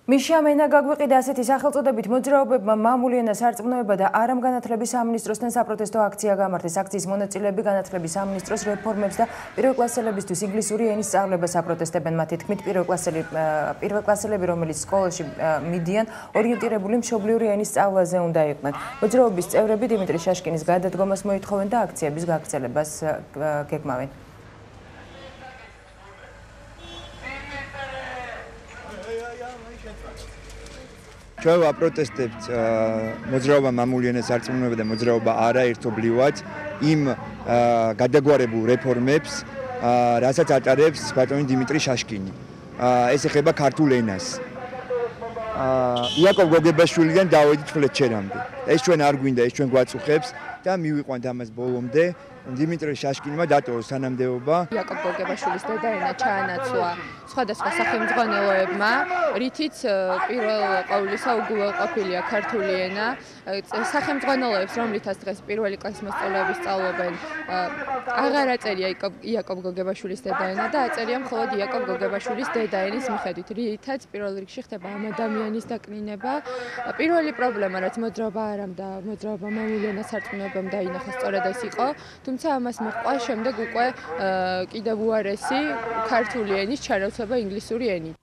მიშა მენა გაგვიყიდა ასეთი სახელწოდებით მოძრაობებმა მამული ენას არწმუნება და არამგანათლების სამინისტროსთან საპროტესტო აქცია გამართეს. აქციის მონაწილეები განათლების სამინისტროს რეფორმებს და პირველკლასელებისთვის ინგლისური ენის სწავლებას აპროტესტებენ. მათი თქმით, პირველკლასელები, რომელიც სკოლაში მიდიან, ორიენტირებული მშობლიური ენის სწავლაზე უნდა იყვნენ. მოძრაობის წევრები დიმიტრი შაშკინის გადადგომას მოითხოვენ და აქციების გაგრძელებას გეგმავენ. ჩვენ ვაპროტესტებთ მოძრაობა მამული ენას არწმუნება და მოძრაობა არაერთობლივად იმ გადაგვარებულ რეფორმებს, რასაც ატარებს ბატონი დიმიტრი შაშკინი. ეს ეხება ქართულ ენას. იაკობ გოგებაშვილიდან დავით ფლეჩერამდე. ეს ჩვენ არ გვინდა, ეს ჩვენ გვაწუხებს და მივიყვანთ ამას ბოლომდე. დიმიტრი შაშკინმა დატოვა თანამდებობა. იაკობ გოგებაშვილის დედაენა ჩაანაცვლა სხვადასხვა სახელმძღვანელოებმა, რითიც პირველ ყოვლისა უგულებელყოფილია ქართული ენა. სახელმძღვანელოებს, რომლითაც დღეს პირველი კლასის მოსწავლეები სწავლობენ, აღარ აწერია იაკობ გოგებაშვილის დედაენა და აწერია მხოლოდ იაკობ გოგებაშვილის დედაენის მიხედვით, რითაც პირველ რიგში ხდება ამ ადამიანის დაკნინება. პირველი პრობლემა, რაც მოძრაობა არამდა მოძრაობა მამული ენას არწმუნებამ დაინახა, სწორედ ეს იყო. თუმცა ამას მოჰყვა შემდეგ უკვე კიდევ უარესი ქართული ენის ჩარევცება ინგლისური ენით.